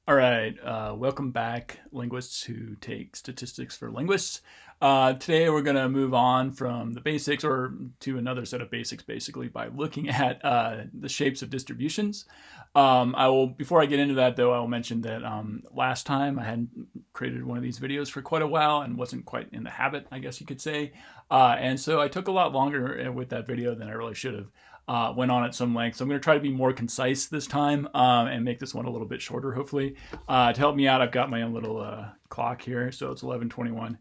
All right, welcome back, linguists who take statistics for linguists. Today we're going to move on from the basics or to another set of basics, basically, by looking at the shapes of distributions. Before I get into that, though, I will mention that last time I hadn't created one of these videos for quite a while and wasn't quite in the habit, I guess you could say. And so I took a lot longer with that video than I really should have. Went on at some length. So I'm going to try to be more concise this time and make this one a little bit shorter, hopefully. To help me out, I've got my own little clock here. So it's 11:21.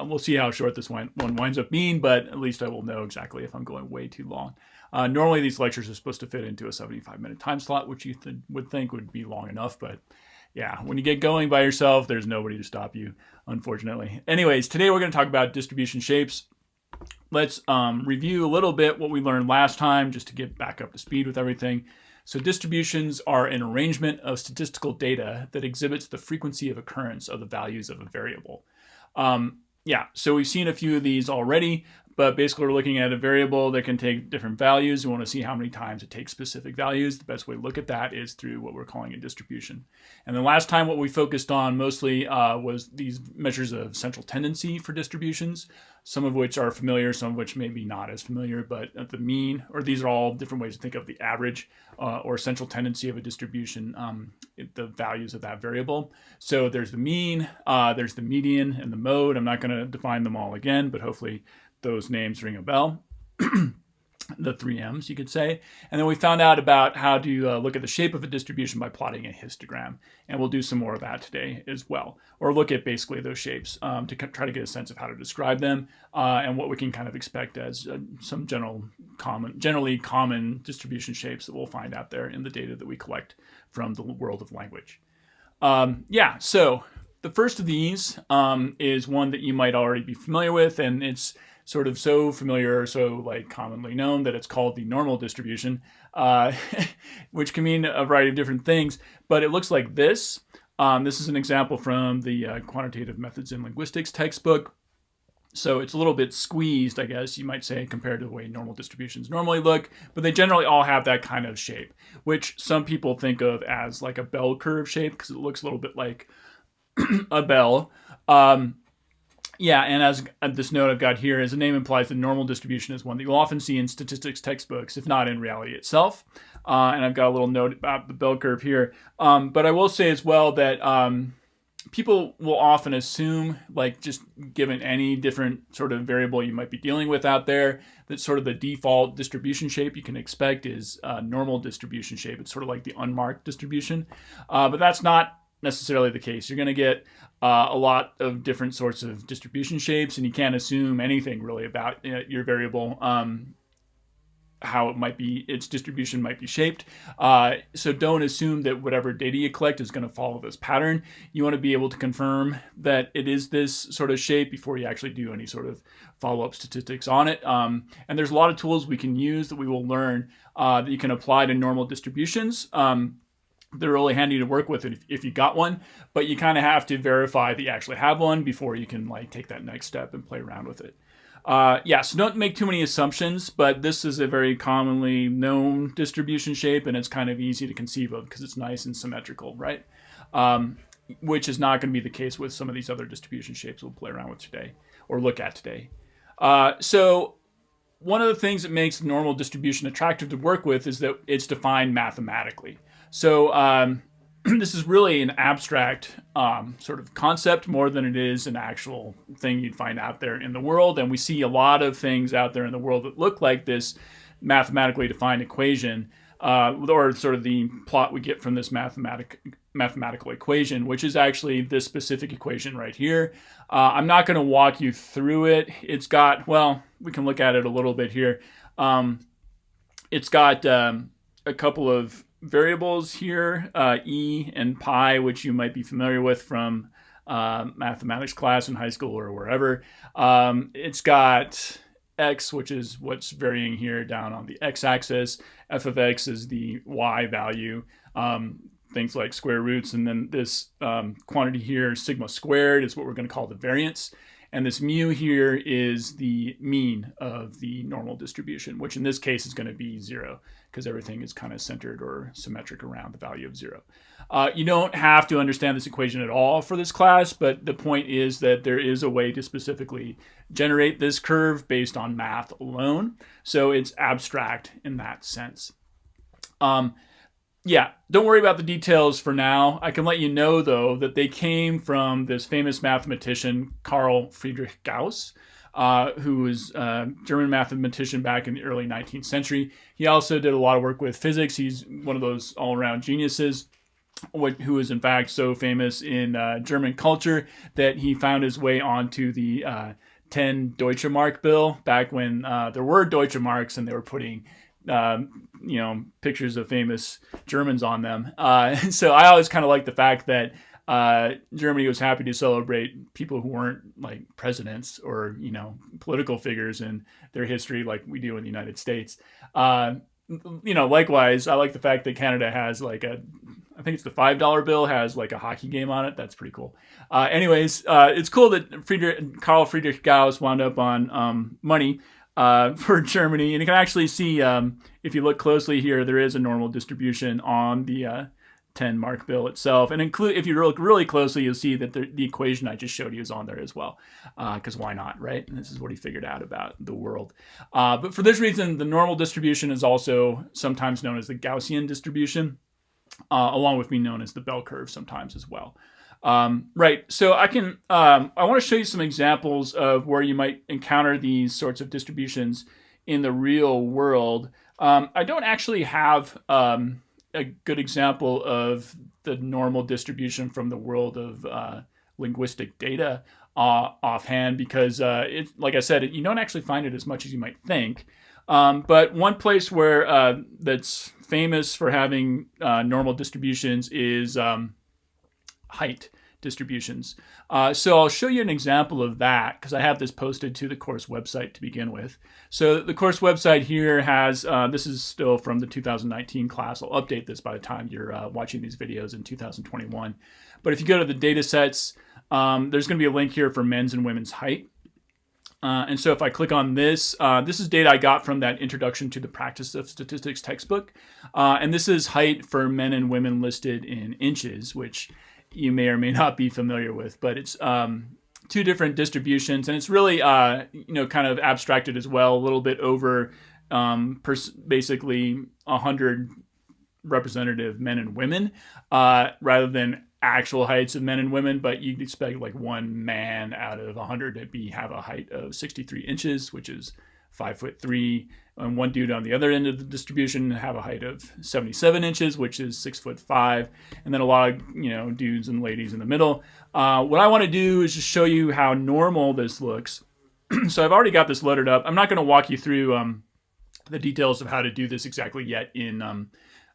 We'll see how short this one winds up being, but at least I will know exactly if I'm going way too long. Normally, these lectures are supposed to fit into a 75-minute time slot, which you would think would be long enough, but yeah, when you get going by yourself, there's nobody to stop you, unfortunately. Anyways, today we're going to talk about distribution shapes. Let's review a little bit what we learned last time just to get back up to speed with everything. So distributions are an arrangement of statistical data that exhibits the frequency of occurrence of the values of a variable. So we've seen a few of these already, but basically we're looking at a variable that can take different values. We want to see how many times it takes specific values. The best way to look at that is through what we're calling a distribution. And the last time what we focused on mostly was these measures of central tendency for distributions, some of which are familiar, some of which maybe not as familiar, but the mean, or these are all different ways to think of the average or central tendency of a distribution, the values of that variable. So there's the mean, there's the median, and the mode. I'm not going to define them all again, but hopefully those names ring a bell. The three M's, you could say. And then we found out about how to look at the shape of a distribution by plotting a histogram. And we'll do some more of that today as well. Or look at basically those shapes to try to get a sense of how to describe them and what we can kind of expect as some generally common distribution shapes that we'll find out there in the data that we collect from the world of language. So the first of these is one that you might already be familiar with, and it's sort of so familiar, so like commonly known that it's called the normal distribution, which can mean a variety of different things, but it looks like this. This is an example from the Quantitative Methods in Linguistics textbook. So it's a little bit squeezed, I guess you might say, compared to the way normal distributions normally look, but they generally all have that kind of shape, which some people think of as like a bell curve shape because it looks a little bit like a bell. And as this note I've got here, as the name implies, the normal distribution is one that you'll often see in statistics textbooks, if not in reality itself. And I've got a little note about the bell curve here. But I will say as well that people will often assume, like just given any different sort of variable you might be dealing with out there, that sort of the default distribution shape you can expect is normal distribution shape. It's sort of like the unmarked distribution. But that's not necessarily the case. You're going to get a lot of different sorts of distribution shapes, and you can't assume anything really about your variable, how it might be, its distribution might be shaped. So don't assume that whatever data you collect is going to follow this pattern. You want to be able to confirm that it is this sort of shape before you actually do any sort of follow-up statistics on it. And there's a lot of tools we can use that we will learn that you can apply to normal distributions. They're really handy to work with if you got one, but you kind of have to verify that you actually have one before you can like take that next step and play around with it. So don't make too many assumptions, but this is a very commonly known distribution shape, and it's kind of easy to conceive of because it's nice and symmetrical, right? Which is not going to be the case with some of these other distribution shapes we'll play around with today or look at today. So one of the things that makes normal distribution attractive to work with is that it's defined mathematically. So this is really an abstract sort of concept more than it is an actual thing you'd find out there in the world. And we see a lot of things out there in the world that look like this mathematically defined equation, or sort of the plot we get from this mathematical equation, which is actually this specific equation right here. I'm not going to walk you through it. It's got, well, we can look at it a little bit here. It's got a couple of variables here, e and pi, which you might be familiar with from mathematics class in high school or wherever. It's got x, which is what's varying here down on the x-axis. F of x is the y value, things like square roots. And then this quantity here, sigma squared, is what we're going to call the variance. And this mu here is the mean of the normal distribution, which in this case is going to be 0 because everything is kind of centered or symmetric around the value of 0. You don't have to understand this equation at all for this class, but the point is that there is a way to specifically generate this curve based on math alone. So it's abstract in that sense. Yeah, don't worry about the details for now. I can let you know, though, that they came from this famous mathematician, Carl Friedrich Gauss, who was a German mathematician back in the early 19th century. He also did a lot of work with physics. He's one of those all-around geniuses, who is, in fact, so famous in German culture that he found his way onto the 10 Deutsche Mark bill back when there were Deutsche Marks and they were putting pictures of famous Germans on them. So I always kind of like the fact that Germany was happy to celebrate people who weren't like presidents or, political figures in their history like we do in the United States. Likewise, I like the fact that Canada has I think it's the $5 bill has like a hockey game on it. That's pretty cool. Anyways, it's cool that Carl Friedrich Gauss wound up on money for Germany. And you can actually see, if you look closely here, there is a normal distribution on the 10 mark bill itself. And if you look really closely, you'll see that the equation I just showed you is on there as well. Because why not, right? And this is what he figured out about the world. But for this reason, the normal distribution is also sometimes known as the Gaussian distribution, along with being known as the bell curve sometimes as well. Right. So I want to show you some examples of where you might encounter these sorts of distributions in the real world. I don't actually have a good example of the normal distribution from the world of linguistic data offhand because, like I said, you don't actually find it as much as you might think. But one place where that's famous for having normal distributions is height distributions. So I'll show you an example of that because I have this posted to the course website to begin with. So the course website here has, this is still from the 2019 class. I'll update this by the time you're watching these videos in 2021. But if you go to the data sets, there's going to be a link here for men's and women's height. And so if I click on this, this is data I got from that Introduction to the Practice of Statistics textbook. And this is height for men and women listed in inches, which you may or may not be familiar with, but it's two different distributions, and it's really kind of abstracted as well, a little bit over basically 100 representative men and women, rather than actual heights of men and women, but you'd expect like one man out of 100 to have a height of 63 inches, which is 5'3", and one dude on the other end of the distribution have a height of 77 inches, which is 6'5", and then a lot of dudes and ladies in the middle. What I want to do is just show you how normal this looks. So I've already got this loaded up. I'm not going to walk you through the details of how to do this exactly yet in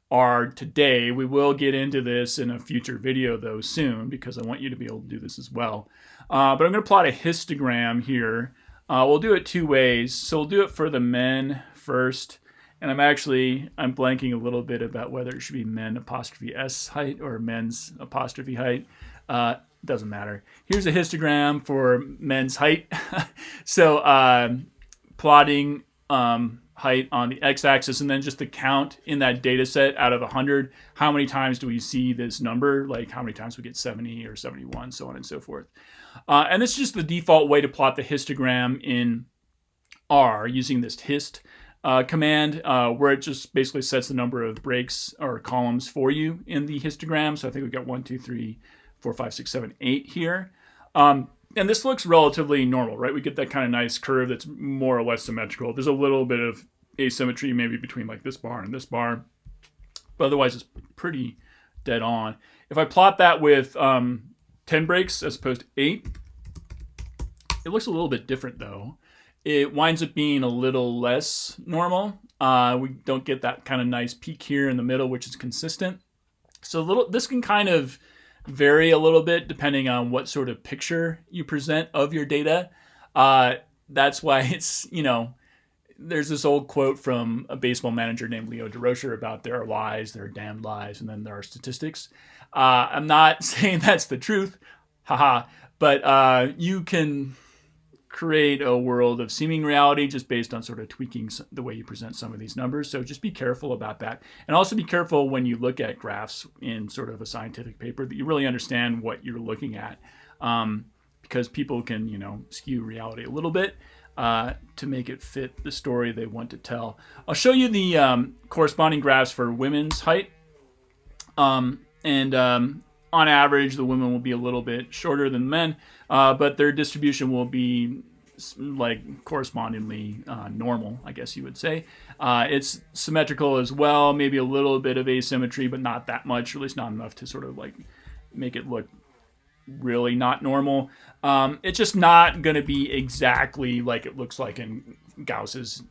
R today. We will get into this in a future video though soon because I want you to be able to do this as well. But I'm going to plot a histogram here. We'll do it two ways. So we'll do it for the men first. And I'm blanking a little bit about whether it should be men apostrophe S height or men's apostrophe height. Doesn't matter. Here's a histogram for men's height. So plotting height on the x-axis and then just the count in that data set out of 100. How many times do we see this number? Like how many times we get 70 or 71, so on and so forth. And this is just the default way to plot the histogram in R using this hist command, where it just basically sets the number of breaks or columns for you in the histogram. So I think we've got 1, 2, 3, 4, 5, 6, 7, 8 here. And this looks relatively normal, right? We get that kind of nice curve that's more or less symmetrical. There's a little bit of asymmetry maybe between like this bar and this bar, but otherwise it's pretty dead on. If I plot that with 10 breaks as opposed to 8, it looks a little bit different though. It winds up being a little less normal. We don't get that kind of nice peak here in the middle, which is consistent. So this can kind of vary a little bit depending on what sort of picture you present of your data. That's why it's, there's this old quote from a baseball manager named Leo DeRocher about there are lies, there are damned lies, and then there are statistics. I'm not saying that's the truth, haha, but you can create a world of seeming reality just based on sort of tweaking the way you present some of these numbers. So just be careful about that. And also be careful when you look at graphs in sort of a scientific paper that you really understand what you're looking at, because people can, skew reality a little bit to make it fit the story they want to tell. I'll show you the corresponding graphs for women's height. On average, the women will be a little bit shorter than men, but their distribution will be like correspondingly normal, I guess you would say. It's symmetrical as well, maybe a little bit of asymmetry, but not that much, or at least not enough to sort of like make it look really not normal. It's just not going to be exactly like it looks like in Gauss's,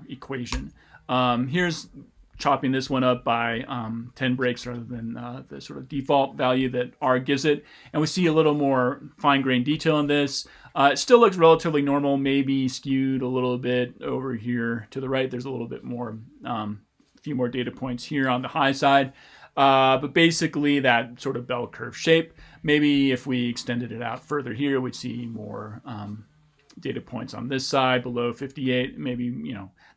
equation. Here's chopping this one up by 10 breaks rather than the sort of default value that R gives it. And we see a little more fine-grained detail in this. It still looks relatively normal, maybe skewed a little bit over here to the right. There's a little bit more, a few more data points here on the high side. But basically that sort of bell curve shape. Maybe if we extended it out further here, we'd see more data points on this side below 58, maybe,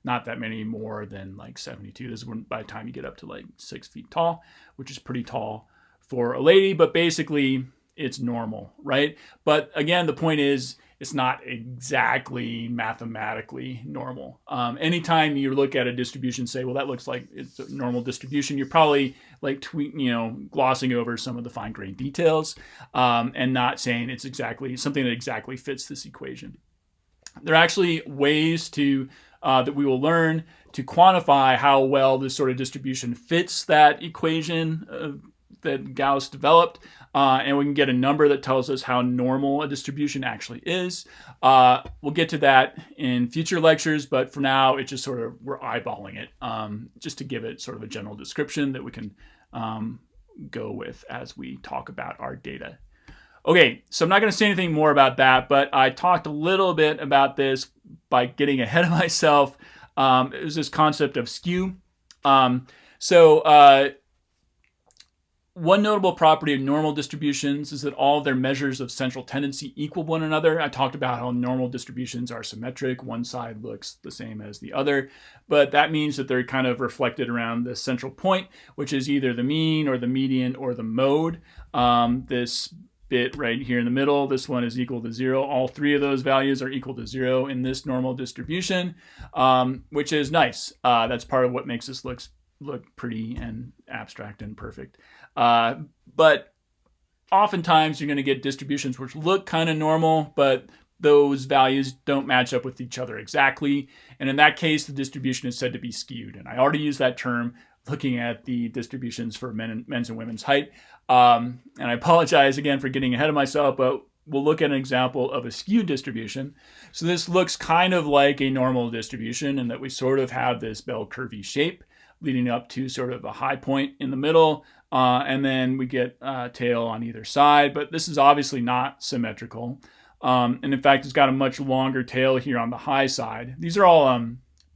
not that many more than like 72. This is when, by the time you get up to like 6 feet tall, which is pretty tall for a lady, but basically it's normal, right? But again, the point is it's not exactly mathematically normal. Anytime you look at a distribution, say, well, that looks like it's a normal distribution, you're probably like glossing over some of the fine-grained details and not saying it's exactly something that exactly fits this equation. There are actually ways to that we will learn to quantify how well this sort of distribution fits that equation that Gauss developed, and we can get a number that tells us how normal a distribution actually is. We'll get to that in future lectures, but for now, it's just sort of, we're eyeballing it just to give it sort of a general description that we can go with as we talk about our data. Okay, so I'm not going to say anything more about that, but I talked a little bit about this by getting ahead of myself. It was this concept of skew. One notable property of normal distributions is that all of their measures of central tendency equal one another. I talked about how normal distributions are symmetric. One side looks the same as the other, but that means that they're kind of reflected around the central point, which is either the mean or the median or the mode. This bit right here in the middle, this one is equal to 0. All three of those values are equal to 0 in this normal distribution, which is nice. That's part of what makes this look pretty and abstract and perfect. But oftentimes you're going to get distributions which look kind of normal, but those values don't match up with each other exactly. And in that case, the distribution is said to be skewed. And I already used that term looking at the distributions for men's and women's height. And I apologize again for getting ahead of myself, but we'll look at an example of a skew distribution. So this looks kind of like a normal distribution in that we sort of have this bell curvy shape leading up to sort of a high point in the middle, and then we get a tail on either side. But this is obviously not symmetrical. And in fact, it's got a much longer tail here on the high side. These are all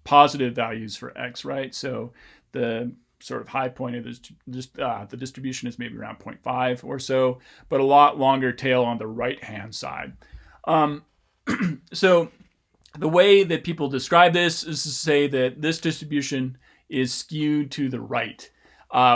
positive values for x, right? So the sort of high point of this, the distribution is maybe around 0.5 or so, but a lot longer tail on the right-hand side. So the way that people describe this is to say that this distribution is skewed to the right,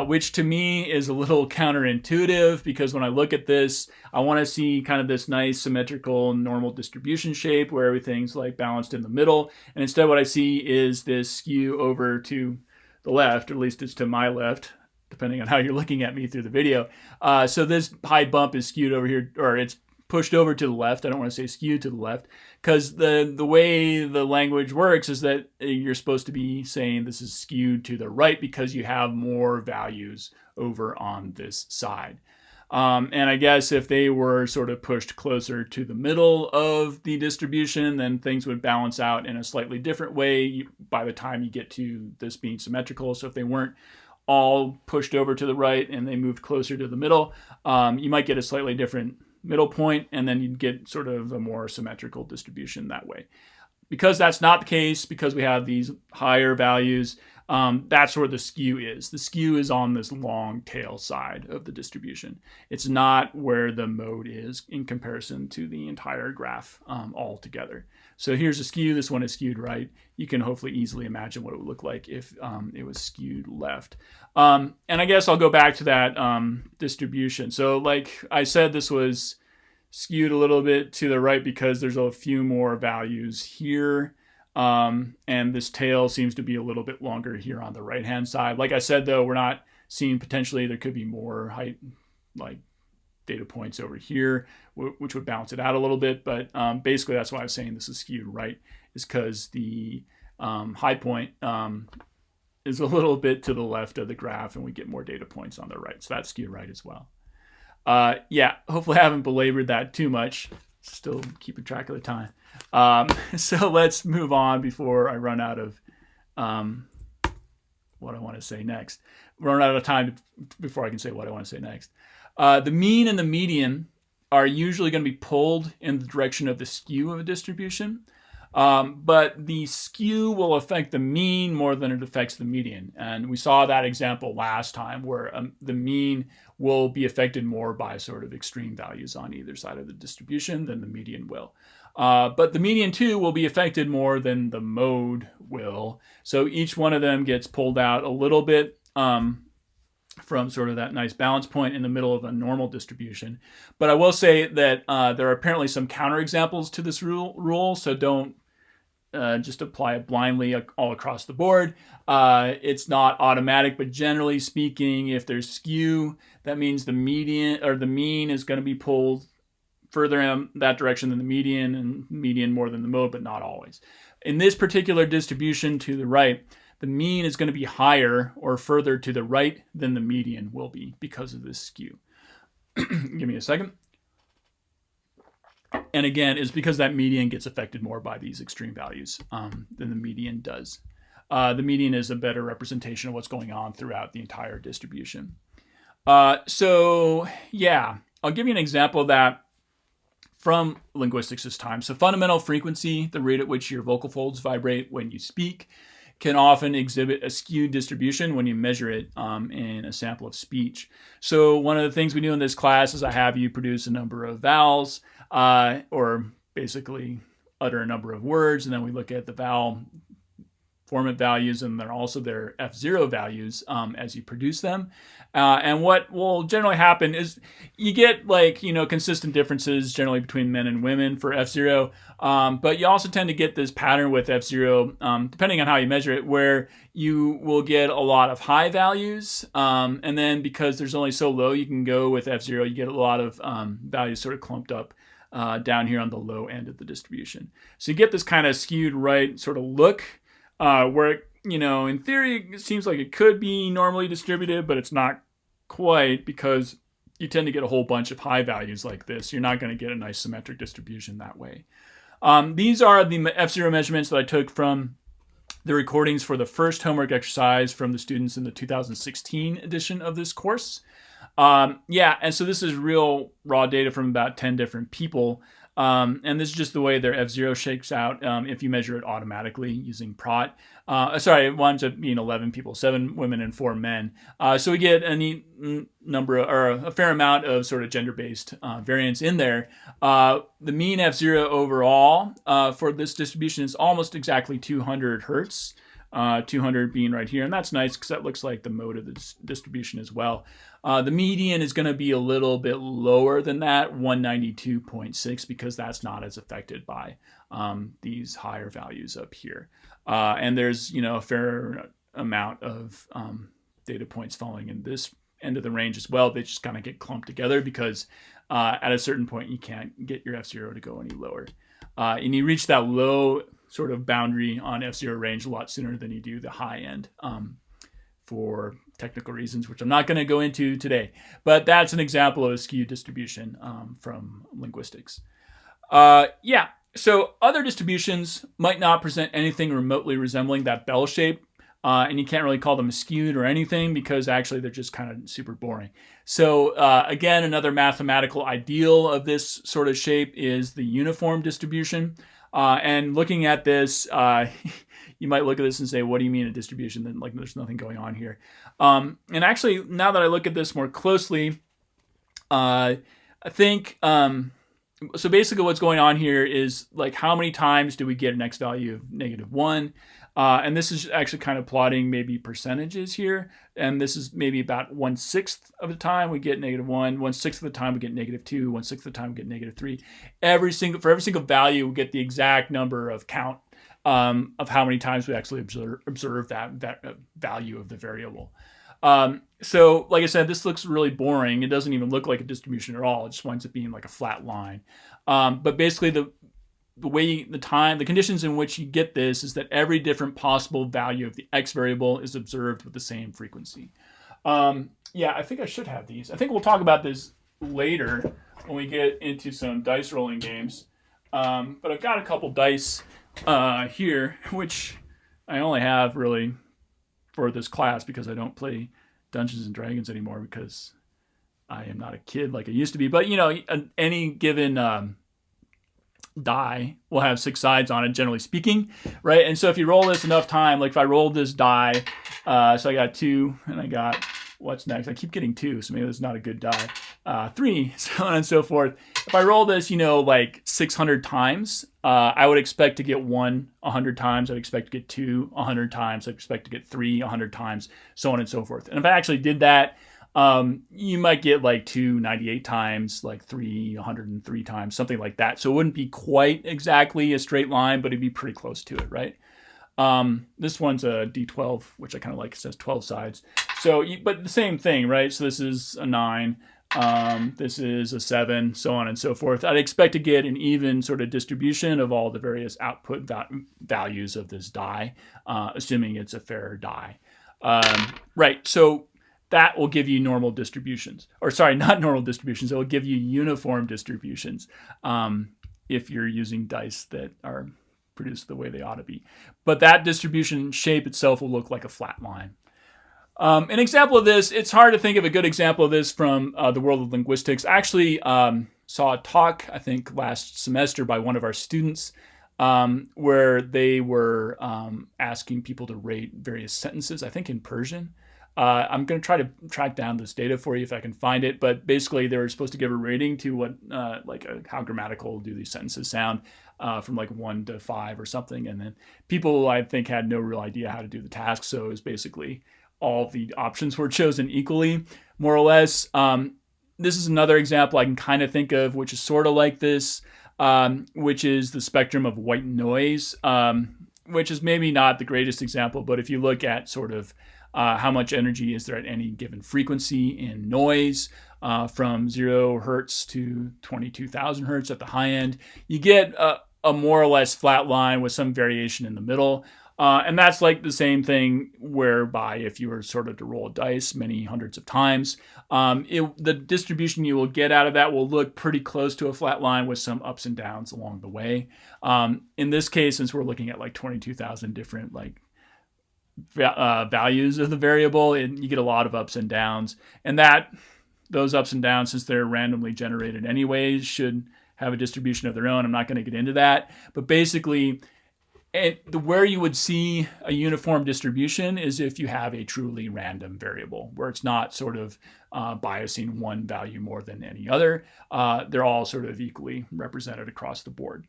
which to me is a little counterintuitive, because when I look at this, I want to see kind of this nice symmetrical normal distribution shape where everything's like balanced in the middle. And instead what I see is this skew over to the left, or at least it's to my left, depending on how you're looking at me through the video. So this high bump is skewed over here, or it's pushed over to the left. I don't want to say skewed to the left, because the way the language works is that you're supposed to be saying this is skewed to the right because you have more values over on this side. And I guess if they were sort of pushed closer to the middle of the distribution, then things would balance out in a slightly different way by the time you get to this being symmetrical. So if they weren't all pushed over to the right and they moved closer to the middle, you might get a slightly different middle point, and then you'd get sort of a more symmetrical distribution that way. Because that's not the case, because we have these higher values, That's where the skew is. The skew is on this long tail side of the distribution. It's not where the mode is in comparison to the entire graph altogether. So here's a skew. This one is skewed right. You can hopefully easily imagine what it would look like if it was skewed left. And I guess I'll go back to that distribution. So like I said, this was skewed a little bit to the right because there's a few more values here. And this tail seems to be a little bit longer here on the right-hand side. Like I said, though, we're not seeing potentially there could be more height, like data points over here, which would balance it out a little bit. But basically, that's why I was saying this is skewed right, is because the high point is a little bit to the left of the graph, and we get more data points on the right. So that's skewed right as well. Yeah, hopefully I haven't belabored that too much. Still keeping track of the time. So let's move on before I run out of what I want to say next. Run out of time before I can say what I want to say next. The mean and the median are usually going to be pulled in the direction of the skew of a distribution. But the skew will affect the mean more than it affects the median. And we saw that example last time where the mean will be affected more by sort of extreme values on either side of the distribution than the median will. But the median too will be affected more than the mode will. So each one of them gets pulled out a little bit from sort of that nice balance point in the middle of a normal distribution. But I will say that there are apparently some counterexamples to this rule, so don't just apply it blindly all across the board. It's not automatic, but generally speaking, if there's skew, that means the median or the mean is going to be pulled further in that direction than the median, and median more than the mode, but not always. In this particular distribution to the right, the mean is going to be higher or further to the right than the median will be because of this skew. Give me a second. And again, it's because that median gets affected more by these extreme values than the median does. The median is a better representation of what's going on throughout the entire distribution. So yeah, I'll give you an example of that from linguistics this time. So fundamental frequency, the rate at which your vocal folds vibrate when you speak, can often exhibit a skewed distribution when you measure it in a sample of speech. So one of the things we do in this class is I have you produce a number of vowels or basically utter a number of words, and then we look at the vowel formant values and then also their F0 values as you produce them. And what will generally happen is you get consistent differences generally between men and women for F0, but you also tend to get this pattern with F0, depending on how you measure it, where you will get a lot of high values, and then because there's only so low you can go with F0, you get a lot of values sort of clumped up down here on the low end of the distribution. So you get this kind of skewed right sort of look, where in theory, it seems like it could be normally distributed, but it's not quite, because you tend to get a whole bunch of high values like this. You're not going to get a nice symmetric distribution that way. These are the F0 measurements that I took from the recordings for the first homework exercise from the students in the 2016 edition of this course. And so this is real raw data from about 10 different people. And this is just the way their F0 shakes out if you measure it automatically using PROT. It winds up being 11 people, 7 women and 4 men. So we get a neat number, or a fair amount of sort of gender-based variance in there. The mean F0 overall for this distribution is almost exactly 200 hertz. 200 being right here, and that's nice because that looks like the mode of the distribution as well. The median is going to be a little bit lower than that, 192.6, because that's not as affected by these higher values up here. And there's a fair amount of data points falling in this end of the range as well. They just kind of get clumped together because at a certain point you can't get your F0 to go any lower. And you reach that low sort of boundary on F0 range a lot sooner than you do the high end for technical reasons, which I'm not going to go into today. But that's an example of a skew distribution from linguistics. So other distributions might not present anything remotely resembling that bell shape, and you can't really call them skewed or anything because actually they're just kind of super boring. So again, another mathematical ideal of this sort of shape is the uniform distribution. And looking at this, you might look at this and say, what do you mean a distribution? Then like there's nothing going on here. And actually, now that I look at this more closely, I think, so basically what's going on here is like how many times do we get an x value of -1? And this is actually kind of plotting maybe percentages here. And this is maybe about 1/6 of the time we get -1, 1/6 of the time we get -2, 1/6 of the time we get -3. For every single value, we get the exact number of count of how many times we actually observe that value of the variable. So like I said, this looks really boring. It doesn't even look like a distribution at all. It just winds up being like a flat line. But basically the conditions in which you get this is that every different possible value of the x variable is observed with the same frequency. Yeah, I think I should have these. I think we'll talk about this later when we get into some dice rolling games. But I've got a couple dice here, which I only have really for this class because I don't play Dungeons and Dragons anymore because I am not a kid like I used to be. But any given die will have 6 sides on it, generally speaking, right? And so if you roll this enough time, like if I rolled this die, so I got 2 and I got, what's next? I keep getting 2, so maybe that's not a good die. 3, so on and so forth. If I roll this, like 600 times, I would expect to get 1 100 times. I'd expect to get 2 100 times. I'd expect to get 3 100 times, so on and so forth. And if I actually did that, you might get like 2 98 times, like 3 103 times, something like that. So it wouldn't be quite exactly a straight line, but it'd be pretty close to it, right? This one's a D12, which I kind of like. It says 12 sides. So, but the same thing, right? So this is a 9. This is a 7, so on and so forth. I'd expect to get an even sort of distribution of all the various output values of this die, assuming it's a fair die. Right, so that will give you normal distributions. Or sorry, not normal distributions. It will give you uniform distributions if you're using dice that are produced the way they ought to be. But that distribution shape itself will look like a flat line. An example of this, it's hard to think of a good example of this from the world of linguistics. I actually saw a talk, I think, last semester by one of our students where they were asking people to rate various sentences, I think in Persian. I'm going to try to track down this data for you if I can find it, but basically they were supposed to give a rating to what, how grammatical do these sentences sound from like 1 to 5 or something. And then people, I think, had no real idea how to do the task. So it was basically all the options were chosen equally, more or less. This is another example I can kind of think of, which is sort of like this, which is the spectrum of white noise, which is maybe not the greatest example, but if you look at sort of how much energy is there at any given frequency in noise, from 0 hertz to 22,000 hertz at the high end, you get a more or less flat line with some variation in the middle. And that's like the same thing whereby if you were sort of to roll dice many hundreds of times, the distribution you will get out of that will look pretty close to a flat line with some ups and downs along the way. In this case, since we're looking at like 22,000 different like values of the variable, and you get a lot of ups and downs. And those ups and downs, since they're randomly generated anyways, should have a distribution of their own. I'm not going to get into that. But basically, where you would see a uniform distribution is if you have a truly random variable, where it's not sort of biasing one value more than any other. They're all sort of equally represented across the board.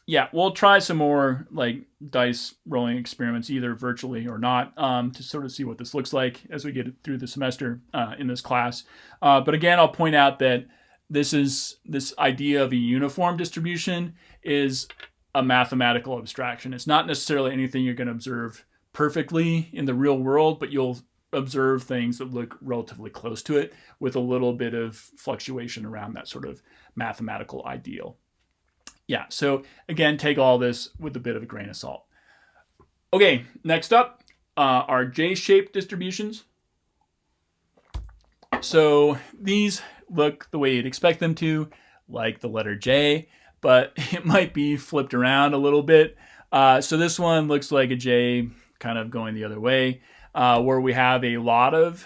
Yeah, we'll try some more like dice rolling experiments, either virtually or not, to sort of see what this looks like as we get through the semester in this class. But again, I'll point out that this idea of a uniform distribution is a mathematical abstraction. It's not necessarily anything you're going to observe perfectly in the real world, but you'll observe things that look relatively close to it with a little bit of fluctuation around that sort of mathematical ideal. Yeah, so again, take all this with a bit of a grain of salt. Okay, next up are J-shaped distributions. So these look the way you'd expect them to, like the letter J, but it might be flipped around a little bit. So this one looks like a J kind of going the other way, where we have a lot of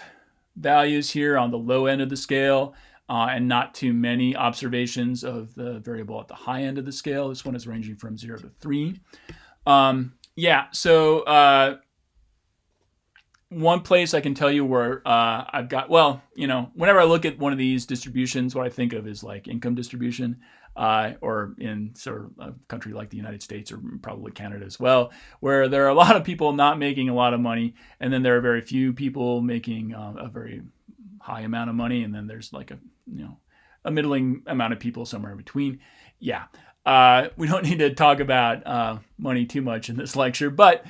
values here on the low end of the scale, and not too many observations of the variable at the high end of the scale. This one is ranging from 0 to 3. Yeah. So one place I can tell you where I've got, well, whenever I look at one of these distributions, what I think of is like income distribution, or in sort of a country like the United States or probably Canada as well, where there are a lot of people not making a lot of money, and then there are very few people making a very high amount of money, and then there's like a middling amount of people somewhere in between. Yeah. We don't need to talk about money too much in this lecture, but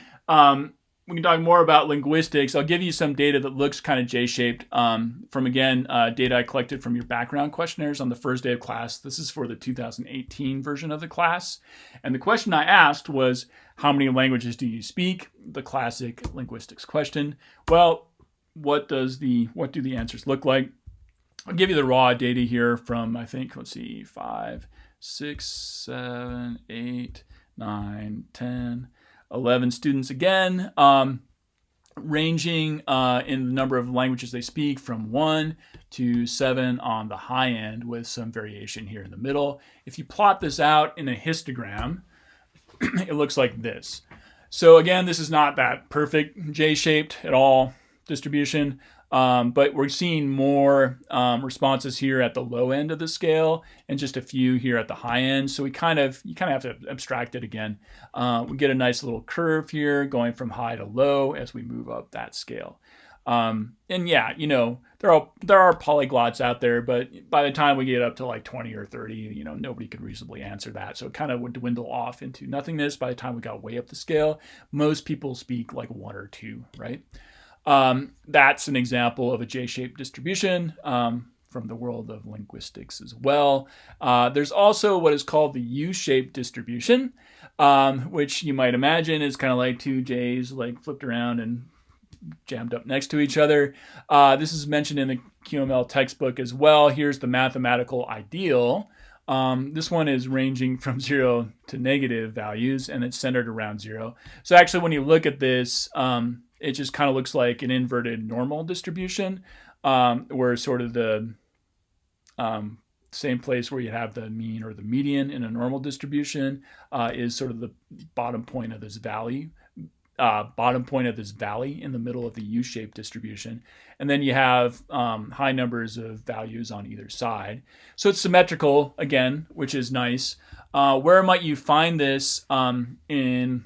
we can talk more about linguistics. I'll give you some data that looks kind of J-shaped from, again, data I collected from your background questionnaires on the first day of class. This is for the 2018 version of the class. And the question I asked was, how many languages do you speak? The classic linguistics question. Well, what do the answers look like? I'll give you the raw data here from, I think, let's see, 5, 6, 7, 8, 9, 10, 11 students again, ranging in the number of languages they speak from 1 to 7 on the high end, with some variation here in the middle. If you plot this out in a histogram, it looks like this. So again, this is not that perfect J-shaped at all distribution, but we're seeing more responses here at the low end of the scale and just a few here at the high end. So you kind of have to abstract it again. We get a nice little curve here going from high to low as we move up that scale. And yeah, there are polyglots out there, but by the time we get up to like 20 or 30, nobody could reasonably answer that. So it kind of would dwindle off into nothingness by the time we got way up the scale. Most people speak like 1 or 2, right? That's an example of a J-shaped distribution from the world of linguistics as well. There's also what is called the U-shaped distribution, which you might imagine is kind of like 2 J's like flipped around and jammed up next to each other. This is mentioned in the QML textbook as well. Here's the mathematical ideal. This one is ranging from 0 to negative values, and it's centered around 0. So actually, when you look at this, it just kind of looks like an inverted normal distribution, where sort of the same place where you have the mean or the median in a normal distribution is sort of the bottom point of this valley. In the middle of the U-shaped distribution. And then you have high numbers of values on either side. So it's symmetrical, again, which is nice. Where might you find this in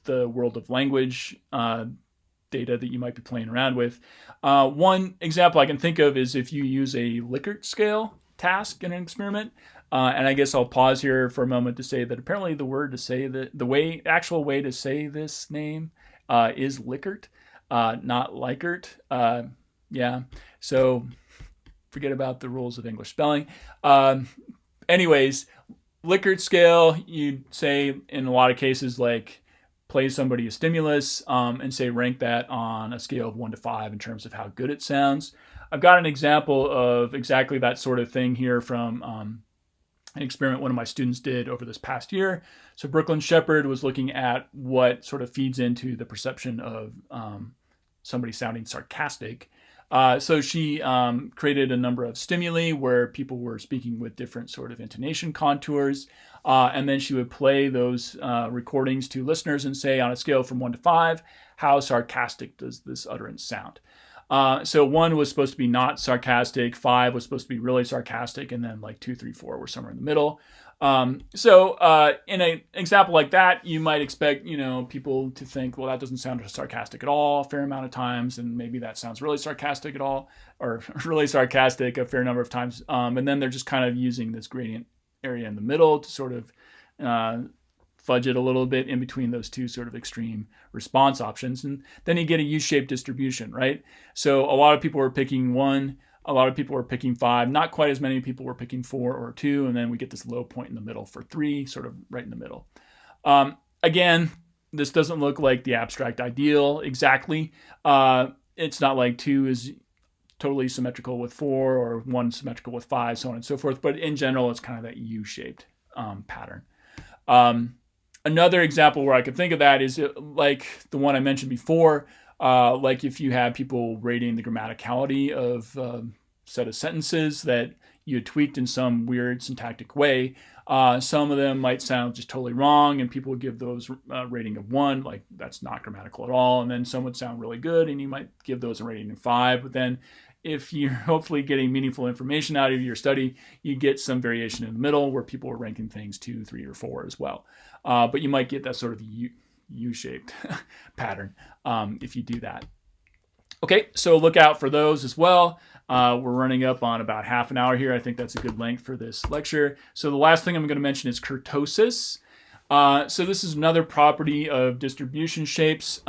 the world of language data that you might be playing around with? One example I can think of is if you use a Likert scale task in an experiment. And I guess I'll pause here for a moment to say that apparently the actual way to say this name is Likert, not Likert. Yeah, so forget about the rules of English spelling. Anyways, Likert scale, you'd say in a lot of cases like play somebody a stimulus and say rank that on a scale of 1 to 5 in terms of how good it sounds. I've got an example of exactly that sort of thing here from an experiment one of my students did over this past year. So Brooklyn Shepherd was looking at what sort of feeds into the perception of somebody sounding sarcastic. So she created a number of stimuli where people were speaking with different sort of intonation contours. And then she would play those recordings to listeners and say, on a scale from 1 to 5, how sarcastic does this utterance sound? So 1 was supposed to be not sarcastic, 5 was supposed to be really sarcastic, and then like 2, 3, 4 were somewhere in the middle. So in an example like that, you might expect, people to think, well, that doesn't sound sarcastic at all a fair amount of times, and maybe that sounds really sarcastic at all, or really sarcastic a fair number of times. And then they're just kind of using this gradient area in the middle to sort of fudge it a little bit in between those two sort of extreme response options. And then you get a U-shaped distribution, right? So a lot of people were picking 1, a lot of people were picking 5, not quite as many people were picking 4 or 2, and then we get this low point in the middle for 3, sort of right in the middle. Again, this doesn't look like the abstract ideal exactly. It's not like 2 is totally symmetrical with 4 or 1 symmetrical with 5, so on and so forth. But in general, it's kind of that U-shaped pattern. Another example where I could think of that is like the one I mentioned before, like if you have people rating the grammaticality of a set of sentences that you had tweaked in some weird syntactic way. Some of them might sound just totally wrong, and people would give those a rating of 1, like that's not grammatical at all. And then some would sound really good, and you might give those a rating of 5. But then if you're hopefully getting meaningful information out of your study, you get some variation in the middle where people are ranking things 2, 3, or 4 as well. But you might get that sort of U-shaped pattern if you do that. Okay, so look out for those as well. We're running up on about half an hour here. I think that's a good length for this lecture. So the last thing I'm going to mention is kurtosis. So this is another property of distribution shapes.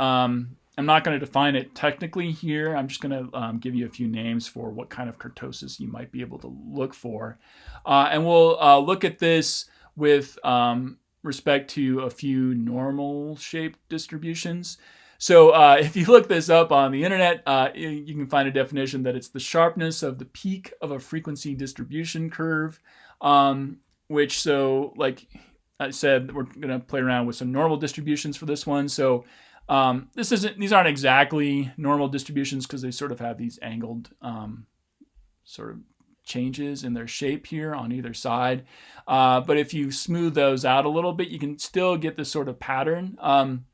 I'm not going to define it technically here. I'm just going to give you a few names for what kind of kurtosis you might be able to look for. And we'll look at this with respect to a few normal shaped distributions. So if you look this up on the internet, you can find a definition that it's the sharpness of the peak of a frequency distribution curve, which, so like I said, we're going to play around with some normal distributions for this one. So these aren't exactly normal distributions because they sort of have these angled sort of changes in their shape here on either side. But if you smooth those out a little bit, you can still get this sort of pattern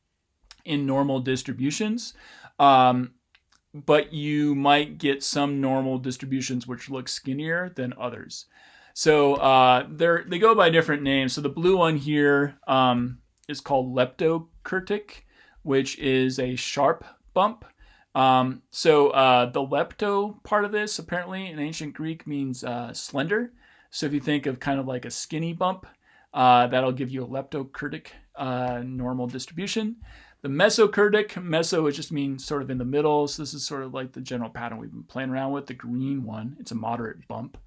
in normal distributions. But you might get some normal distributions which look skinnier than others. So they go by different names. So the blue one here is called leptokurtic, which is a sharp bump. So the lepto part of this apparently in ancient Greek means slender. So if you think of kind of like a skinny bump, that'll give you a leptokurtic normal distribution. The mesokurtic, meso it just means sort of in the middle. So this is sort of like the general pattern we've been playing around with. The green one, it's a moderate bump.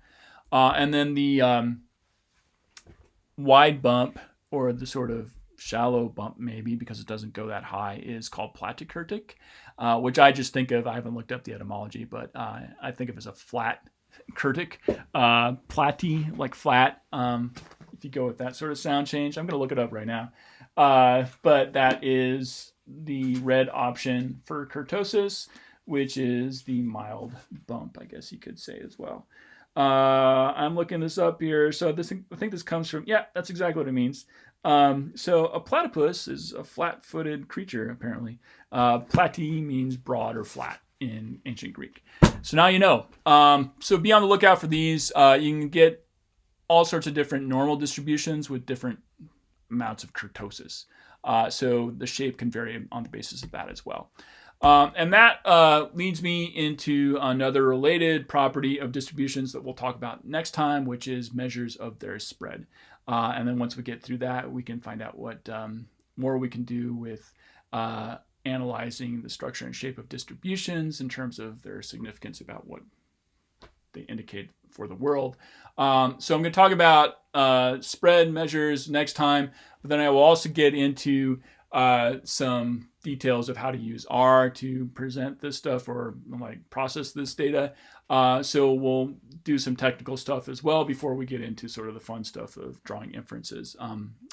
And then the wide bump, or the sort of shallow bump maybe because it doesn't go that high, is called platykurtic, which I just think of, I haven't looked up the etymology, but I think of as a flat kurtic, platy, like flat, if you go with that sort of sound change. I'm going to look it up right now. But that is the red option for kurtosis, which is the mild bump, I guess you could say as well. I'm looking this up here. So I think this comes from, yeah, that's exactly what it means. So a platypus is a flat-footed creature, apparently. Platy means broad or flat in ancient Greek. So now you know. So be on the lookout for these. You can get all sorts of different normal distributions with different amounts of kurtosis. So the shape can vary on the basis of that as well. And that leads me into another related property of distributions that we'll talk about next time, which is measures of their spread. And then once we get through that, we can find out what more we can do with analyzing the structure and shape of distributions in terms of their significance about what they indicate for the world. So I'm going to talk about spread measures next time, but then I will also get into some details of how to use R to present this stuff or like process this data. So we'll do some technical stuff as well before we get into sort of the fun stuff of drawing inferences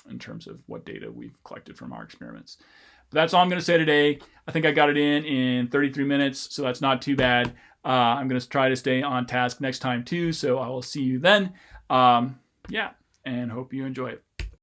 in terms of what data we've collected from our experiments. But that's all I'm going to say today. I think I got it in 33 minutes, so that's not too bad. I'm going to try to stay on task next time too, so I will see you then. Yeah, and hope you enjoy it.